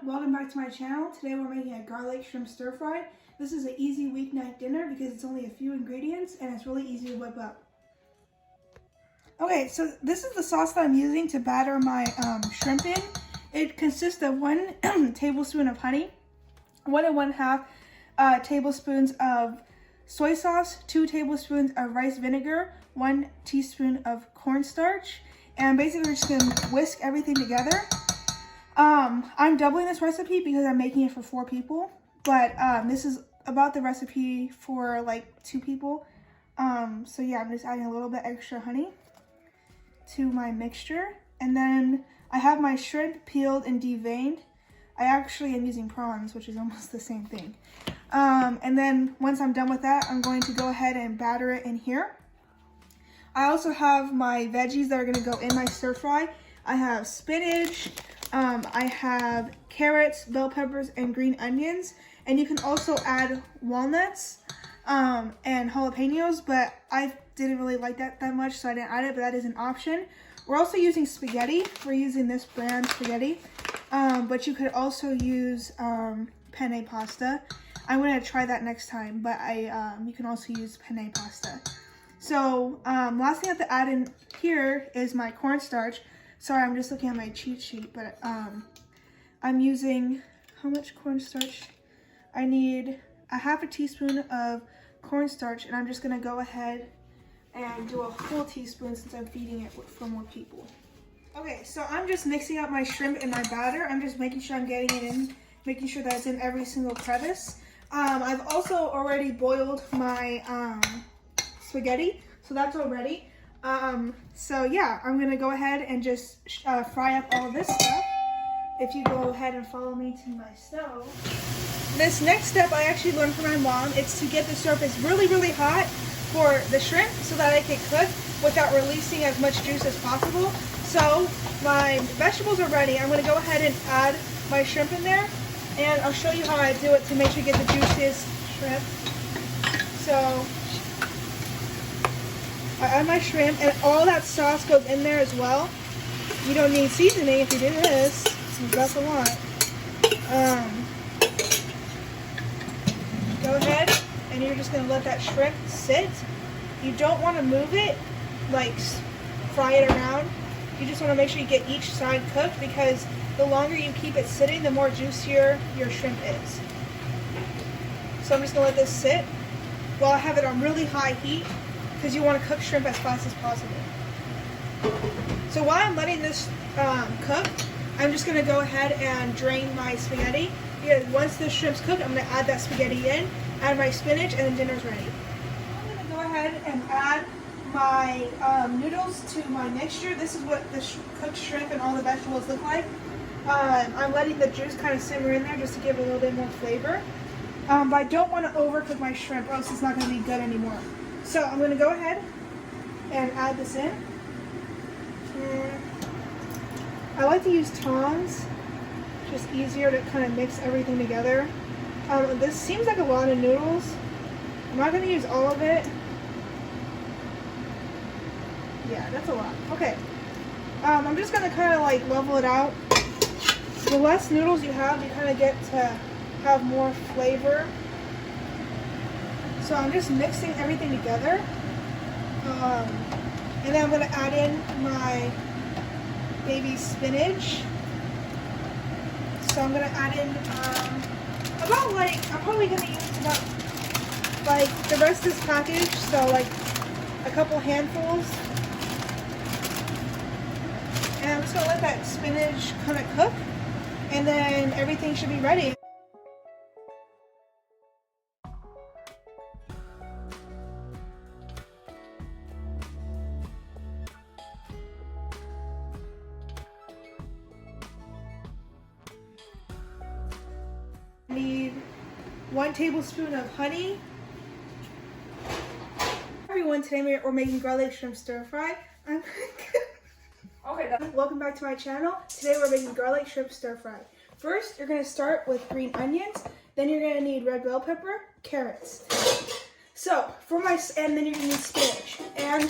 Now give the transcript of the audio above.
welcome back to my channel. Today we're making a garlic shrimp stir fry. This is an easy weeknight dinner because it's only a few ingredients and it's really easy to whip up. Okay, so this is the sauce that I'm using to batter my shrimp in. It consists of 1 tablespoon of honey, 1 and 1/2 tablespoons of soy sauce, 2 tablespoons of rice vinegar, 1 teaspoon of cornstarch, and basically we're just gonna whisk everything together. I'm doubling this recipe because I'm making it for 4 people, but this is about the recipe for like 2 people. So yeah, I'm just adding a little bit extra honey to my mixture. And then I have my shrimp peeled and deveined. I actually am using prawns, which is almost the same thing. And then once I'm done with that, I'm going to go ahead and batter it in here. I also have my veggies that are going to go in my stir fry. I have spinach, I have carrots, bell peppers, and green onions. And you can also add walnuts and jalapenos, but I didn't really like that much, so I didn't add it, but that is an option. We're also using spaghetti. We're using this brand spaghetti, but you could also use penne pasta. I'm going to try that next time, but you can also use penne pasta. So last thing I have to add in here is my cornstarch. Sorry, I'm just looking at my cheat sheet, but I'm using, how much cornstarch? I need 1/2 teaspoon of cornstarch, and I'm just gonna go ahead and do a full teaspoon since I'm feeding it for more people. Okay, so I'm just mixing up my shrimp in my batter. I'm just making sure I'm getting it in, making sure that it's in every single crevice. I've also already boiled my spaghetti, so that's all ready. So yeah, I'm gonna go ahead and just fry up all of this stuff. If you go ahead and follow me to my stove. This next step I actually learned from my mom. It's to get the surface really, really hot for the shrimp so that it can cook without releasing as much juice as possible. So my vegetables are ready. I'm gonna go ahead and add my shrimp in there, and I'll show you how I do it to make sure you get the juiciest shrimp. So I add my shrimp, and all that sauce goes in there as well. You don't need seasoning if you do this. That's a lot. Go ahead, and you're just going to let that shrimp sit. You don't want to move it, like fry it around. You just want to make sure you get each side cooked, because the longer you keep it sitting, the more juicier your shrimp is. So I'm just going to let this sit while I have it on really high heat, because you want to cook shrimp as fast as possible. So while I'm letting this cook, I'm just going to go ahead and drain my spaghetti, because once the shrimp's cooked, I'm going to add that spaghetti in, add my spinach, and then dinner's ready. I'm going to go ahead and add my noodles to my mixture. This is what the cooked shrimp and all the vegetables look like. I'm letting the juice kind of simmer in there just to give it a little bit more flavor. But I don't want to overcook my shrimp, or else it's not going to be good anymore. So I'm going to go ahead and add this in. I like to use tongs, just easier to kind of mix everything together. This seems like a lot of noodles. I'm not going to use all of it. Yeah, that's a lot. Okay. I'm just going to kind of like level it out. The less noodles you have, you kind of get to have more flavor. So I'm just mixing everything together. And then I'm going to add in my baby spinach. So I'm going to add in about like, I'm probably going to use about like the rest of this package. So like a couple handfuls. And I'm just going to let that spinach kind of cook. And then everything should be ready. Need 1 tablespoon of honey. Everyone, today we're making garlic shrimp stir fry. Okay, welcome back to my channel. Today we're making garlic shrimp stir fry. First, you're going to start with green onions. Then you're going to need red bell pepper, carrots. So and then you're going to need spinach and